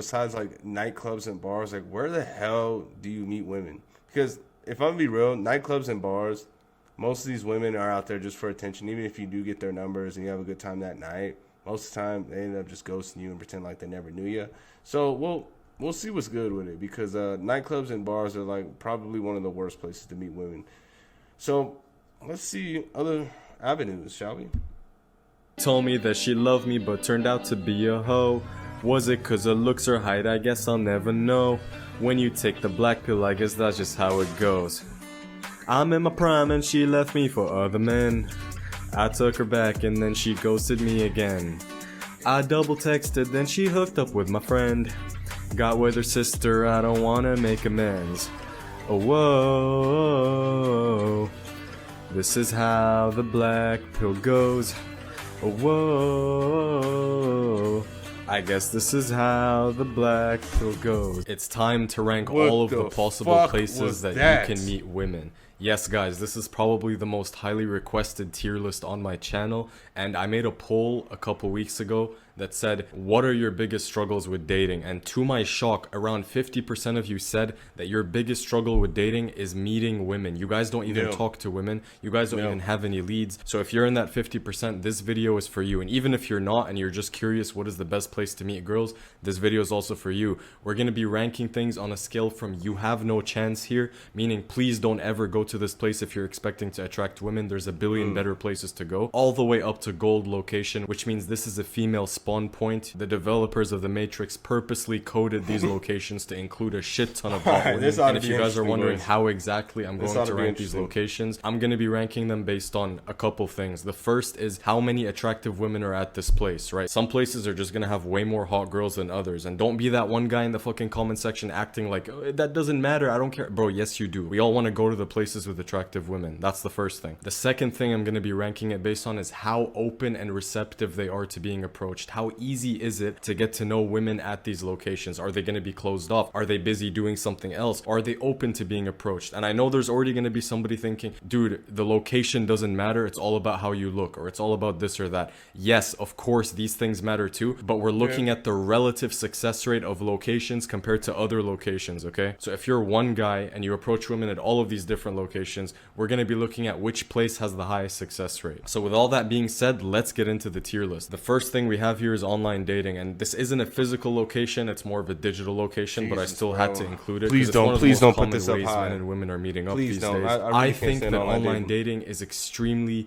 besides like nightclubs and bars, like where the hell do you meet women? Because if I'm gonna be real, nightclubs and bars, most of these women are out there just for attention. Even if you do get their numbers and you have a good time that night, most of the time they end up just ghosting you and pretend like they never knew you. So we'll see what's good with it because nightclubs and bars are like probably one of the worst places to meet women. So let's see other avenues, shall we? Told me that she loved me but turned out to be a hoe. Was it cause her looks or height? I guess I'll never know. When you take the black pill, I guess that's just how it goes. I'm in my prime and she left me for other men. I took her back and then she ghosted me again. I double texted, then she hooked up with my friend. Got with her sister, I don't wanna make amends. Oh whoa, this is how the black pill goes. Oh whoa, I guess this is how the black pill goes. It's time to rank all of the possible places that you can meet women. Yes guys, this is probably the most highly requested tier list on my channel, and I made a poll a couple weeks ago that said, what are your biggest struggles with dating? And to my shock, around 50% of you said that your biggest struggle with dating is meeting women. You guys don't even talk to women. You guys don't even have any leads. So if you're in that 50%, this video is for you. And even if you're not and you're just curious what is the best place to meet girls, this video is also for you. We're going to be ranking things on a scale from you have no chance here, meaning please don't ever go to this place if you're expecting to attract women. There's a billion better places to go, all the way up to gold location, which means this is a female spawn point. The developers of the Matrix purposely coded these locations to include a shit ton of hot women. And if you guys are wondering how exactly I'm going to rank these locations, I'm going to be ranking them based on a couple things. The first is how many attractive women are at this place, right? Some places are just going to have way more hot girls than others, and don't be that one guy in the fucking comment section acting like, oh, that doesn't matter, I don't care. Bro, yes you do. We all want to go to the places with attractive women. That's the first thing. The second thing I'm going to be ranking it based on is how open and receptive they are to being approached. How easy is it to get to know women at these locations? Are they going to be closed off? Are they busy doing something else? Are they open to being approached? And I know there's already going to be somebody thinking, dude, the location doesn't matter, it's all about how you look, or it's all about this or that. Yes, of course these things matter too, but we're looking at the relative success rate of locations compared to other locations, okay? So if you're one guy and you approach women at all of these different locations, we're going to be looking at which place has the highest success rate. So with all that being said, let's get into the tier list. The first thing we have here is online dating, and this isn't a physical location, it's more of a digital location, but I still had to include it. Please don't put this up high. Men and women are meeting up these days. I think that online dating is extremely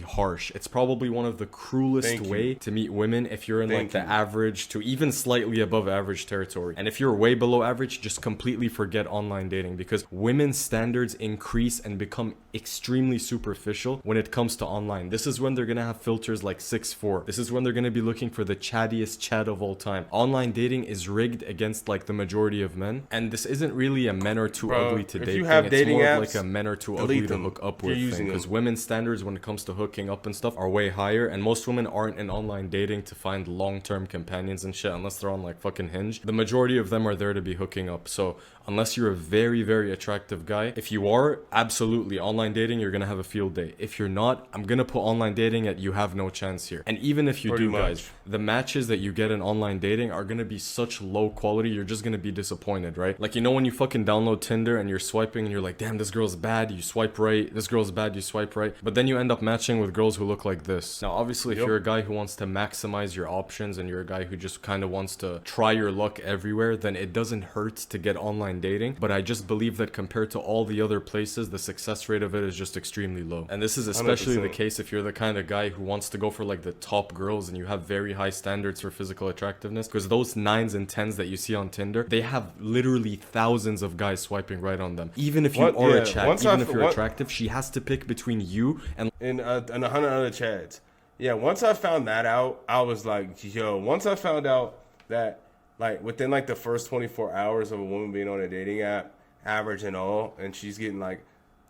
harsh. It's probably one of the cruelest way to meet women if you're in like the average to even slightly above average territory. And if you're way below average, just completely forget online dating, because women's standards increase and become extremely superficial when it comes to online. This is when they're gonna have filters like 6'4". This is when they're gonna be looking for the chattiest chat of all time. Online dating is rigged against like the majority of men, and this isn't really a men are too ugly to date thing. It's more of like a men are too ugly to hook up with thing, because women's standards when it comes to hooking up and stuff are way higher, and most women aren't in online dating to find long-term companions and shit unless they're on like fucking Hinge. The majority of them are there to be hooking up. So unless you're a very attractive guy, if you are, absolutely online dating, you're gonna have a field day. If you're not, I'm gonna put online dating at you have no chance here. And even if you do, guys, the matches that you get in online dating are gonna be such low quality, you're just gonna be disappointed, right? Like, you know when you fucking download Tinder and you're swiping and you're like, damn, this girl's bad, you swipe right, this girl's bad, you swipe right, but then you end up matching with girls who look like this. Now obviously if you're a guy who wants to maximize your options and you're a guy who just kind of wants to try your luck everywhere, then it doesn't hurt to get online dating. But I just believe that compared to all the other places, the success rate of it is just extremely low. And this is especially 100%. The case if you're the kind of guy who wants to go for like the top girls and you have very high standards for physical attractiveness, because those 9s and 10s that you see on Tinder, they have literally thousands of guys swiping right on them. Even if you are a chat, even if you're attractive, she has to pick between you and 100 other chads. Yeah, once I found that out, I was like, yo, once I found out that like within like the first 24 hours of a woman being on a dating app, average and all, and she's getting like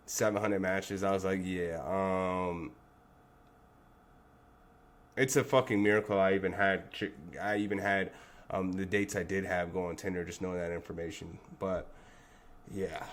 700 matches, I was like, yeah, it's a fucking miracle I even had the dates I did have go on Tinder, just knowing that information. But yeah,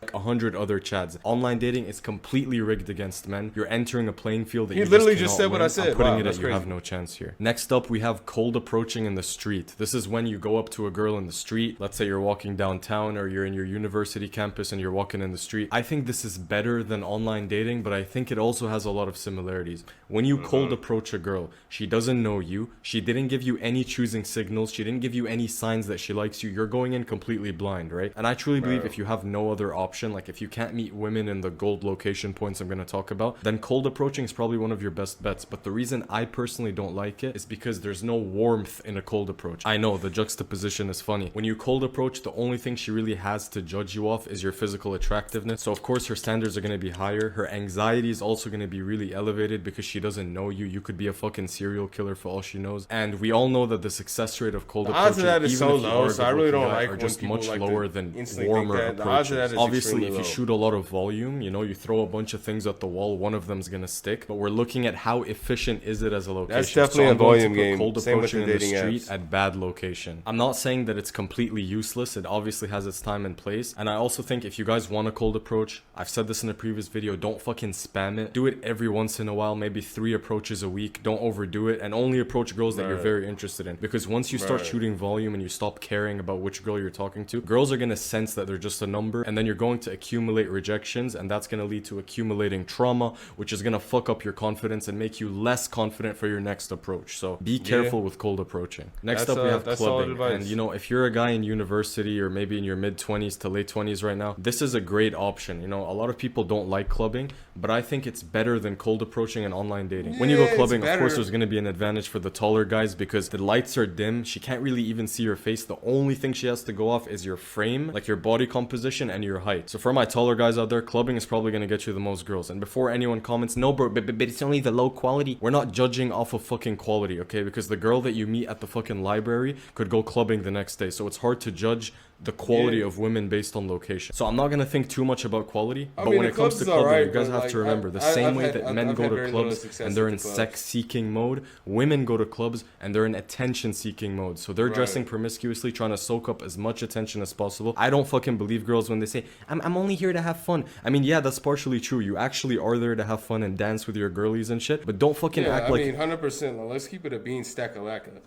like 100 other chads. Online dating is completely rigged against men. You're entering a playing field that he you literally just said what I said. I'm putting wow, it at crazy. you have no chance here. Next up, we have cold approaching in the street. This is when you go up to a girl in the street. Let's say you're walking downtown or you're in your university campus and you're walking in the street. I think this is better than online dating, but I think it also has a lot of similarities. When you cold approach a girl, she doesn't know you. She didn't give you any choosing signals. She didn't give you any signs that she likes you. You're going in completely blind, right? And I truly believe if you have no other option, like if you can't meet women in the gold location points I'm going to talk about, then cold approaching is probably one of your best bets. But the reason I personally don't like it is because there's no warmth in a cold approach. I know the juxtaposition is funny. When you cold approach, the only thing she really has to judge you off is your physical attractiveness. So of course her standards are going to be higher. Her anxiety is also going to be really elevated because she doesn't know you. You could be a fucking serial killer for all she knows. And we all know that the success rate of cold approaching, that is even so if you low, are so I really don't like are when just people much like to lower than instantly warmer think that. The odds of approaches. that is Obviously, if extremely you low. shoot a lot of volume, you know, you throw a bunch of things at the wall, one of them's gonna stick. But we're looking at how efficient is it as a location. That's definitely I'm a going to volume put game. Cold Same with approaching the in the dating street apps. at bad location. I'm not saying that it's completely useless. It obviously has its time and place. And I also think if you guys want a cold approach, I've said this in a previous video, don't fucking spam it. Do it every once in a while, maybe 3 approaches a week. Don't overdo it, and only approach girls that you're very interested in. Because once you start shooting volume and you stop caring about which girl you're talking to, girls are gonna sense that they're just a number, and then you're going to accumulate rejections, and that's gonna lead to accumulating trauma, which is gonna fuck up your confidence and make you less confident for your next approach. So be careful with cold approaching. Next up, we have clubbing. And you know, if you're a guy in university or maybe in your mid-20s to late 20s right now, this is a great option. You know, a lot of people don't like clubbing, but I think it's better than cold approaching and online dating. When you go clubbing, of course, there's going to be an advantage for the taller guys because the lights are dim. She can't really even see your face. The only thing she has to go off is your frame, like your body composition and your height. So for my taller guys out there, clubbing is probably going to get you the most girls. And before anyone comments, no bro, but it's only the low quality. We're not judging off of fucking quality, okay? Because the girl that you meet at the fucking library could go clubbing the next day. So it's hard to judge the quality of women based on location. So I'm not gonna think too much about quality, but when it comes to clubbing, you guys have to remember the same way that men go to clubs and they're in sex-seeking mode, women go to clubs and they're in attention-seeking mode. So they're dressing promiscuously, trying to soak up as much attention as possible. I don't fucking believe girls when they say, I'm only here to have fun. I mean, yeah, that's partially true. You actually are there to have fun and dance with your girlies and shit, but don't fucking act like... I mean, 100%. Let's keep it a bean stack of lacquer.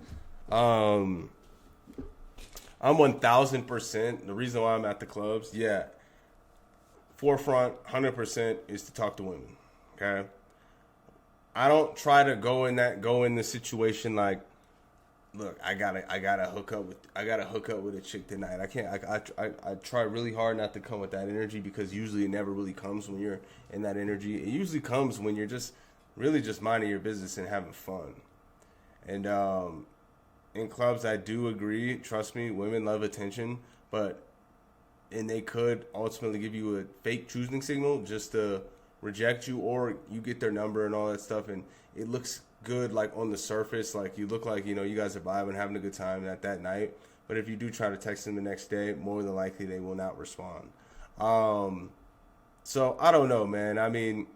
I'm 1000%. The reason why I'm at the clubs, forefront 100% is to talk to women. Okay, I don't try to go in the situation like, look, I gotta hook up with a chick tonight. I can't. I try really hard not to come with that energy because usually it never really comes when you're in that energy. It usually comes when you're just really just minding your business and having fun. And in clubs, I do agree. Trust me, women love attention, and they could ultimately give you a fake choosing signal just to reject you, or you get their number and all that stuff, and it looks good, like on the surface, like you look like you guys are vibing, having a good time that night. But if you do try to text them the next day, more than likely they will not respond. So I don't know, man. I mean,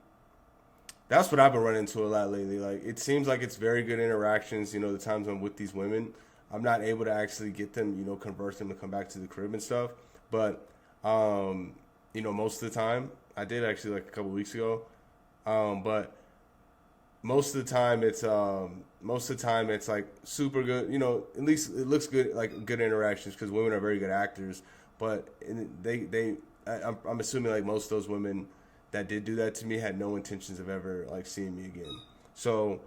that's what I've been running into a lot lately. Like, it seems like it's very good interactions, the times I'm with these women. I'm not able to actually get them, convert them to come back to the crib and stuff. But, most of the time, I did actually like a couple weeks ago. But most of the time it's like super good, at least it looks good, like good interactions because women are very good actors. But I'm assuming like most of those women that did do that to me had no intentions of ever like seeing me again. So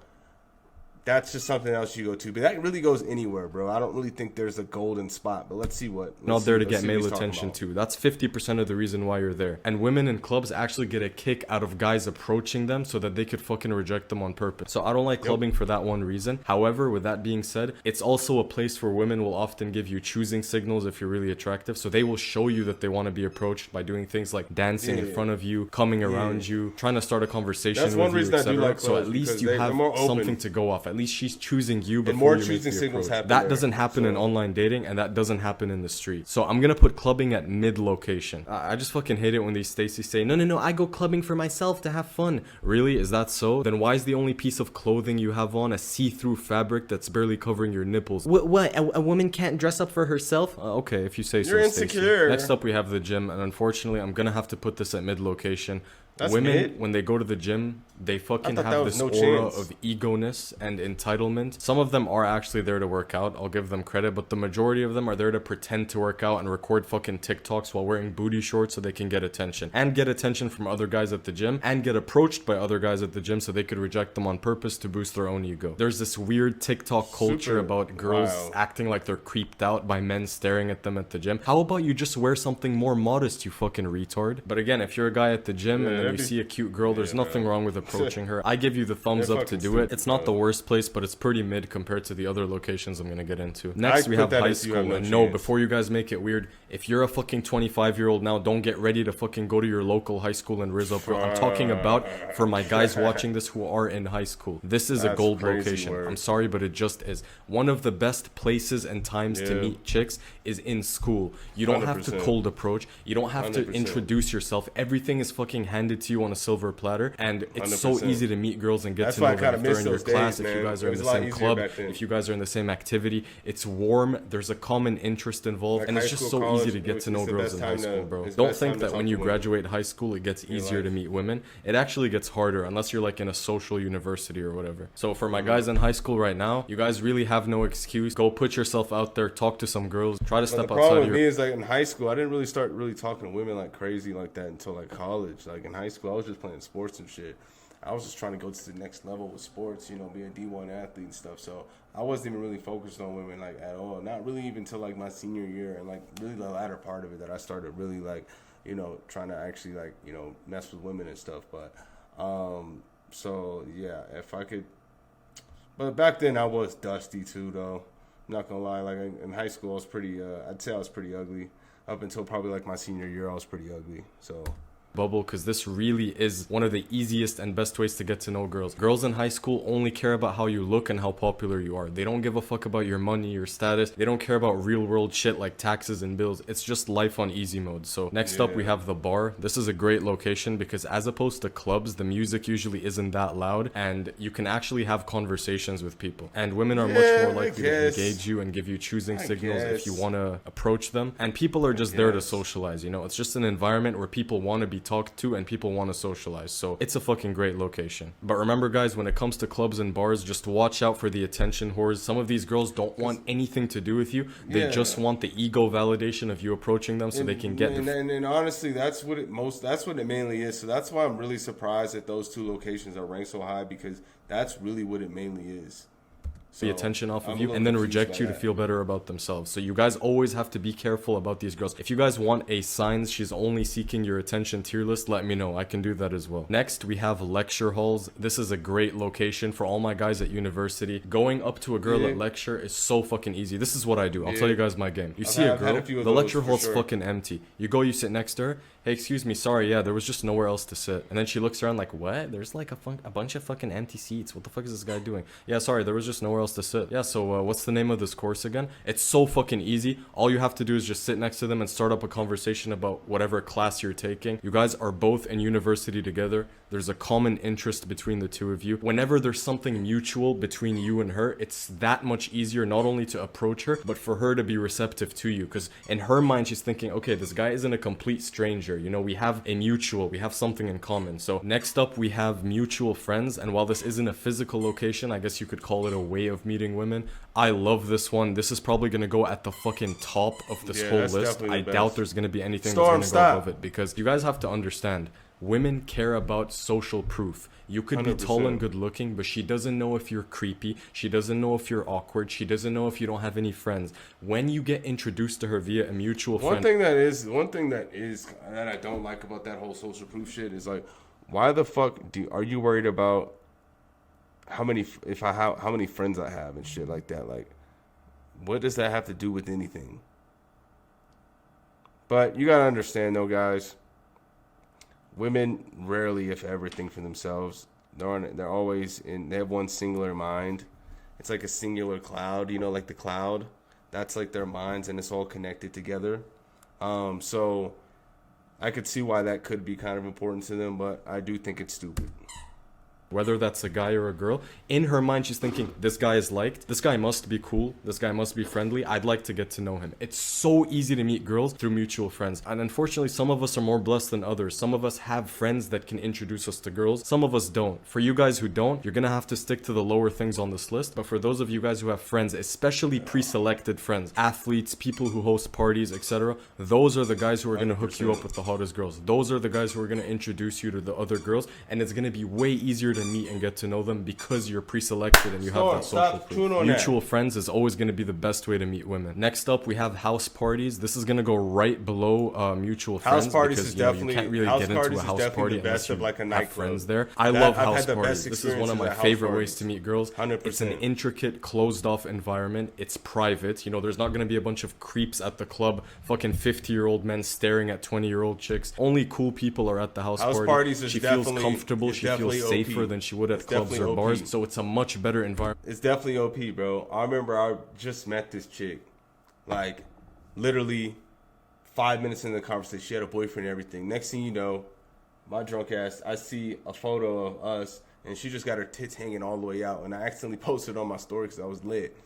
that's just something else you go to. But that really goes anywhere, bro. I don't really think there's a golden spot. But let's see what. Not there to get male attention too. That's 50% of the reason why you're there. And women in clubs actually get a kick out of guys approaching them so that they could fucking reject them on purpose. So I don't like clubbing for that one reason. However, with that being said, it's also a place where women will often give you choosing signals if you're really attractive. So they will show you that they want to be approached by doing things like dancing in front of you, coming around you, trying to start a conversation with you, etc. So at least you have something to go off. At at least she's choosing you before and more you make choosing the signals approach. happen That there, doesn't happen so. in online dating, and that doesn't happen in the street. So I'm gonna put clubbing at mid location. I just fucking hate it when these Stacy say, no, I go clubbing for myself to have fun. Really? Is that so? Then why is the only piece of clothing you have on a see-through fabric that's barely covering your nipples? What? A woman can't dress up for herself? Okay, if you say so, You're Stacey. insecure. Next up, we have the gym, and unfortunately, I'm gonna have to put this at mid location. That's Women, mid? when they go to the gym, they fucking that have was this no aura chance. of ego-ness and entitlement. Some of them are actually there to work out, I'll give them credit, but the majority of them are there to pretend to work out and record fucking TikToks while wearing booty shorts so they can get attention. And get attention from other guys at the gym, and get approached by other guys at the gym so they could reject them on purpose to boost their own ego. There's this weird TikTok culture Super about girls wild. acting like they're creeped out by men staring at them at the gym. How about you just wear something more modest, you fucking retard? But again, if you're a guy at the gym and then you see a cute girl, there's nothing wrong with approaching her. I give you the thumbs up to do it. It's not the worst place, but it's pretty mid compared to the other locations I'm gonna get into. Next, we have high school. And no, before you guys make it weird, if you're a fucking 25-year-old now, don't get ready to fucking go to your local high school and rizz up. I'm talking about for my guys watching this who are in high school. This is a gold location. Word. I'm sorry, but it just is. One of the best places and times to meet chicks is in school. You don't have to 100%. cold approach. You don't have to 100%. introduce yourself. Everything is fucking handed to you on a silver platter, and it's so 100%. easy to meet girls and get That's to why know I them kinda if they're in miss your those class, days, if you man. guys are It in was the a lot same easier club, back then. if you guys are in the same activity. It's warm, there's a common interest involved, Like and it's high just school, so college, easy to get to know it's the girls best in high time school, to- bro. it's the Don't best time think to that talk when to you women. graduate high school, it gets easier to meet women. It actually gets harder unless you're like in a social university or whatever. So for my guys in high school right now, you guys really have no excuse. Go put yourself out there, talk to some girls, try to But step the outside problem of with me your... is like in high school, I didn't really start really talking to women like crazy like that until like college. Like in high school, I was just playing sports and shit. I was just trying to go to the next level with sports, you know, be a D1 athlete and stuff. So I wasn't even really focused on women like at all. Not really even till like my senior year and like really the latter part of it that I started really like, you know, trying to actually like, you know, mess with women and stuff. But so yeah, if I could. But back then I was dusty too, though. I'm not gonna lie. Like in high school, I was pretty. I'd say I was pretty ugly. Up until probably like my senior year, I was pretty ugly. So. Bubble, because this really is one of the easiest and best ways to get to know girls. Girls in high school only care about how you look and how popular you are. They don't give a fuck about your money, your status. They don't care about real world shit like taxes and bills. It's just life on easy mode. So next up we have the bar. This is a great location because as opposed to clubs, the music usually isn't that loud and you can actually have conversations with people. And women are much more likely to engage you and give you choosing signals if you want to approach them. And people are just there to socialize, you know? It's just an environment where people want to be talked to and people want to socialize, so it's a fucking great location. But remember guys, when it comes to clubs and bars, just watch out for the attention whores. Some of these girls don't want anything to do with you. They just want the ego validation of you approaching them so they can get and honestly, that's what it mainly is. So that's why I'm really surprised that those two locations are ranked so high, because that's really what it mainly is. the attention off of you and then reject you to feel better about themselves. So you guys always have to be careful about these girls. If you guys want a signs she's only seeking your attention tier list, let me know. I can do that as well. Next, we have lecture halls. This is a great location for all my guys at university. Going up to a girl at lecture is so fucking easy. This is what I do. I'll tell you guys my game. You see a girl, the lecture hall's fucking empty. You go, you sit next to her. Hey, excuse me, sorry, yeah, there was just nowhere else to sit. And then she looks around like, what? There's like a bunch of fucking empty seats. What the fuck is this guy doing? Yeah, sorry, there was just nowhere else to sit. Yeah, so what's the name of this course again? It's so fucking easy. All you have to do is just sit next to them and start up a conversation about whatever class you're taking. You guys are both in university together. There's a common interest between the two of you. Whenever there's something mutual between you and her, it's that much easier not only to approach her, but for her to be receptive to you. Because in her mind, she's thinking, okay, this guy isn't a complete stranger. You know, we have a mutual, we have something in common. So next up, we have mutual friends. And while this isn't a physical location, I guess you could call it a way of meeting women. I love this one. This is probably going to go at the fucking top of this whole list. I doubt there's going to be anything that's going to go above it, because you guys have to understand, women care about social proof. You could 100%. Be tall and good looking, but she doesn't know if you're creepy. She doesn't know if you're awkward. She doesn't know if you don't have any friends. When you get introduced to her via a mutual friend. One thing that I don't like about that whole social proof shit is like, why the fuck are you worried about how many friends I have and shit like that? Like, what does that have to do with anything? But you gotta understand though, guys. Women rarely, if ever, think for themselves. They have one singular mind, it's like a singular cloud, you know, like the cloud. That's like their minds, and it's all connected together. So I could see why that could be kind of important to them, but I do think it's stupid. Whether that's a guy or a girl, in her mind she's thinking, this guy is liked, this guy must be cool, this guy must be friendly, I'd like to get to know him. It's so easy to meet girls through mutual friends, and unfortunately some of us are more blessed than others. Some of us have friends that can introduce us to girls, some of us don't. For you guys who don't, you're gonna have to stick to the lower things on this list, but for those of you guys who have friends, especially pre-selected friends, athletes, people who host parties, etc., those are the guys who are gonna hook you up with the hottest girls. Those are the guys who are gonna introduce you to the other girls, and it's gonna be way easier to meet and get to know them because you're pre-selected and you have that social proof. Mutual friends is always going to be the best way to meet women. Next up, we have house parties. This is going to go right below mutual friends. House parties because, is definitely, you can't really get into a house party unless you like a have friends there. I love house parties. This is one of my favorite ways to meet girls. 100%. It's an intricate, closed-off environment. It's private. You know, there's not going to be a bunch of creeps at the club, fucking 50-year-old men staring at 20-year-old chicks. Only cool people are at the house party. Parties is she feels comfortable. She feels safer than she would at clubs or bars, so it's a much better environment. It's definitely OP, bro. I remember I just met this chick, like literally 5 minutes into the conversation. She had a boyfriend and everything. Next thing you know, my drunk ass, I see a photo of us, and she just got her tits hanging all the way out, and I accidentally posted on my story because I was lit.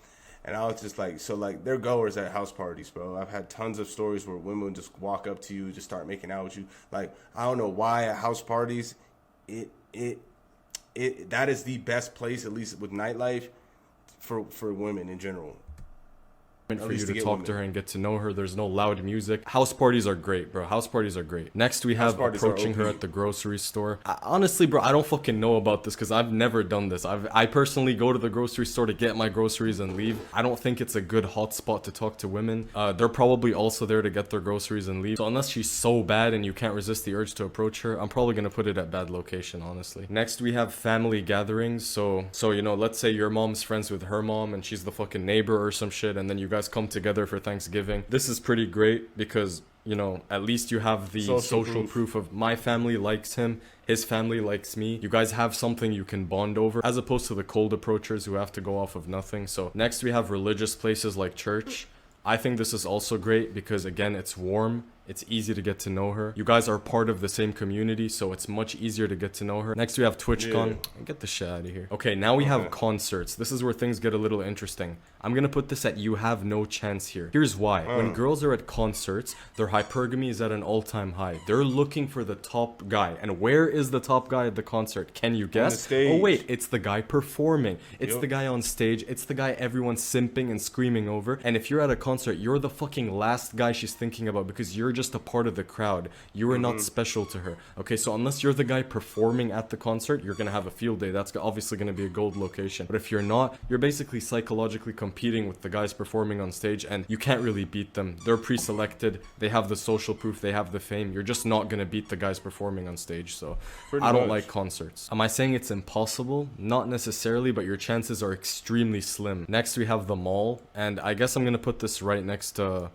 And I was just like, so like, they're goers at house parties, bro. I've had tons of stories where women just walk up to you, just start making out with you. Like, I don't know why at house parties, that is the best place, at least with nightlife, for women in general. For you to talk to her and get to know her. There's no loud music. House parties are great, bro. House parties are great. Next, we have approaching her at the grocery store. Honestly, bro, I don't fucking know about this because I've never done this. I personally go to the grocery store to get my groceries and leave. I don't think it's a good hotspot to talk to women. They're probably also there to get their groceries and leave. So unless she's so bad and you can't resist the urge to approach her, I'm probably gonna put it at bad location, honestly. Next, we have family gatherings. So you know, let's say your mom's friends with her mom and she's the fucking neighbor or some shit, and then you guys come together for Thanksgiving. This is pretty great because, you know, at least you have the social proof of my family likes him, his family likes me. You guys have something you can bond over, as opposed to the cold approachers who have to go off of nothing. So next we have religious places like church. I think this is also great because, again, it's warm. It's easy to get to know her. You guys are part of the same community, so it's much easier to get to know her. Next, we have TwitchCon. Get the shit out of here. Okay, now we have concerts. This is where things get a little interesting. I'm gonna put this at you have no chance here. Here's why. When girls are at concerts, their hypergamy is at an all-time high. They're looking for the top guy. And where is the top guy at the concert? Can you guess? Oh wait, it's the guy performing. It's the guy on stage. It's the guy everyone's simping and screaming over. And if you're at a concert, you're the fucking last guy she's thinking about because you're just a part of the crowd. You are not special to her. Okay, so unless you're the guy performing at the concert, you're gonna have a field day. That's obviously gonna be a gold location. But if you're not, you're basically psychologically competing with the guys performing on stage, and you can't really beat them. They're pre-selected. They have the social proof. They have the fame. You're just not gonna beat the guys performing on stage. So I don't like concerts. Am I saying it's impossible? Not necessarily, but your chances are extremely slim. Next, we have the mall, and I guess I'm gonna put this right next to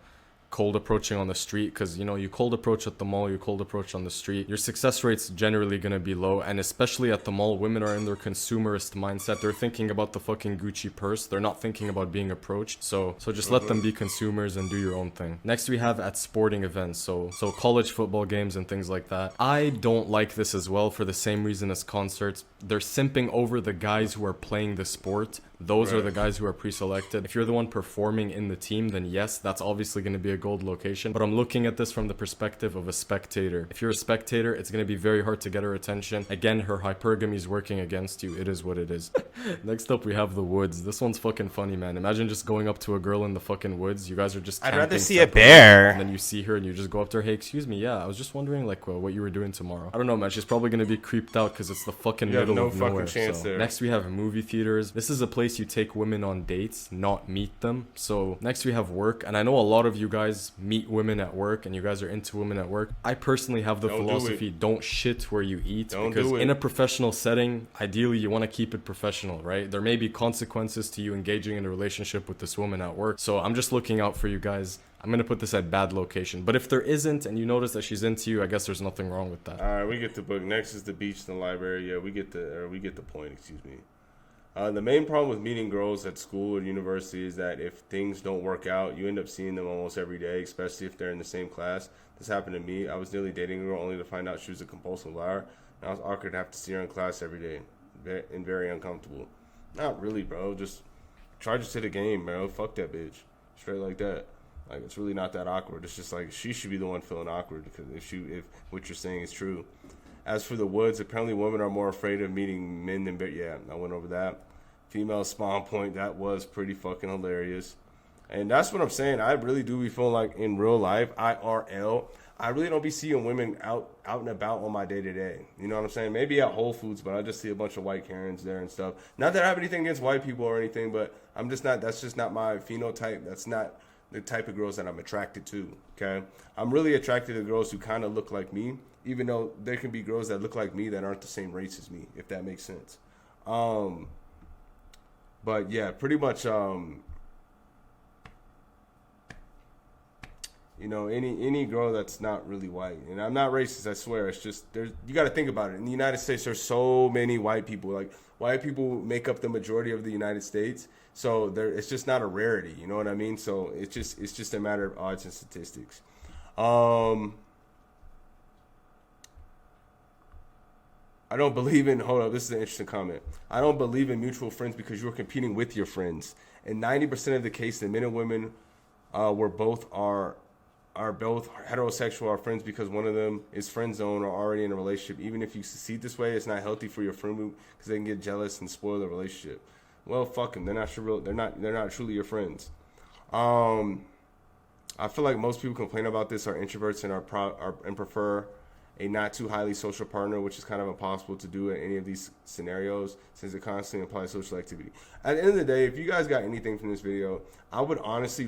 cold approaching on the street, because you know, you cold approach at the mall, you cold approach on the street, your success rate's generally gonna be low. And especially at the mall, women are in their consumerist mindset. They're thinking about the fucking Gucci purse. They're not thinking about being approached. So just let them be consumers and do your own thing. Next, we have at sporting events, so college football games and things like that. I don't like this as well for the same reason as concerts. They're simping over the guys who are playing the sport. Those are the guys who are pre-selected. If you're the one performing in the team, then yes, that's obviously going to be a gold location. But I'm looking at this from the perspective of a spectator. If you're a spectator, it's going to be very hard to get her attention. Again, her hypergamy is working against you. It is what it is. Next up, we have the woods. This one's fucking funny, man. Imagine just going up to a girl in the fucking woods. You guys are just I'd rather see a bear. And then you see her and you just go up to her. Hey, excuse me. Yeah, I was just wondering, like, what you were doing tomorrow. I don't know, man. She's probably going to be creeped out because it's the fucking middle of nowhere. So next, we have movie theaters. This is a place you take women on dates, not meet them. So next, we have work. And I know a lot of you guys meet women at work and you guys are into women at work. I personally have the philosophy, don't shit where you eat. Because in a professional setting, ideally you want to keep it professional, right? There may be consequences to you engaging in a relationship with this woman at work. So I'm just looking out for you guys. I'm going to put this at bad location. But if there isn't and you notice that she's into you, I guess there's nothing wrong with that. All right, we get the book. Next is the beach and the library. Yeah, we get the point, excuse me. The main problem with meeting girls at school or university is that if things don't work out, you end up seeing them almost every day, especially if they're in the same class. This happened to me. I was nearly dating a girl only to find out she was a compulsive liar. And I was awkward to have to see her in class every day and very uncomfortable. Not really, bro. Just charge it to the game, bro. Fuck that bitch. Straight like that. Like, it's really not that awkward. It's just like she should be the one feeling awkward because if what you're saying is true. As for the woods, apparently women are more afraid of meeting men than yeah, I went over that. Female spawn point, that was pretty fucking hilarious. And that's what I'm saying. I really do be feeling like in real life, IRL, I really don't be seeing women out and about on my day-to-day. You know what I'm saying? Maybe at Whole Foods, but I just see a bunch of white Karens there and stuff. Not that I have anything against white people or anything, but I'm just not, that's just not my phenotype. That's not the type of girls that I'm attracted to, okay? I'm really attracted to girls who kind of look like me, even though there can be girls that look like me that aren't the same race as me, if that makes sense. But yeah, pretty much, you know, any girl that's not really white, and I'm not racist, I swear. It's just you got to think about it. In the United States, there's so many white people. Like, white people make up the majority of the United States, so it's just not a rarity. You know what I mean? So it's just a matter of odds and statistics. I don't believe in, hold up, this is an interesting comment. I don't believe in mutual friends because you're competing with your friends. In 90% of the case, the men and women are both heterosexual are friends because one of them is friend zone or already in a relationship. Even if you succeed this way, it's not healthy for your friend group because they can get jealous and spoil the relationship. Well, fuck them. They're not truly your friends. I feel like most people complain about this are introverts and prefer a not too highly social partner, which is kind of impossible to do in any of these scenarios since it constantly implies social activity. At the end of the day, if you guys got anything from this video, I would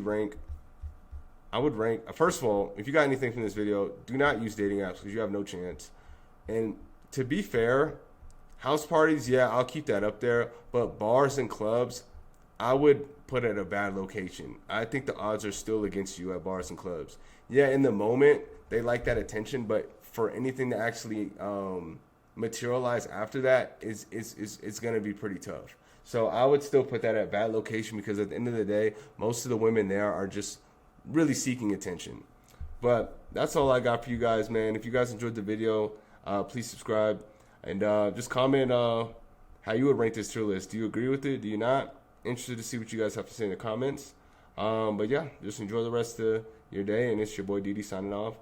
rank, first of all, if you got anything from this video, do not use dating apps because you have no chance. And to be fair, house parties, yeah, I'll keep that up there. But bars and clubs, I would put at a bad location. I think the odds are still against you at bars and clubs. Yeah, in the moment, they like that attention, but for anything to actually materialize after that, it's going to be pretty tough. So I would still put that at a bad location because at the end of the day, most of the women there are just really seeking attention. But that's all I got for you guys, man. If you guys enjoyed the video, please subscribe and just comment how you would rank this tier list. Do you agree with it? Do you not? Interested to see what you guys have to say in the comments. But yeah, just enjoy the rest of your day, and it's your boy Didi signing off.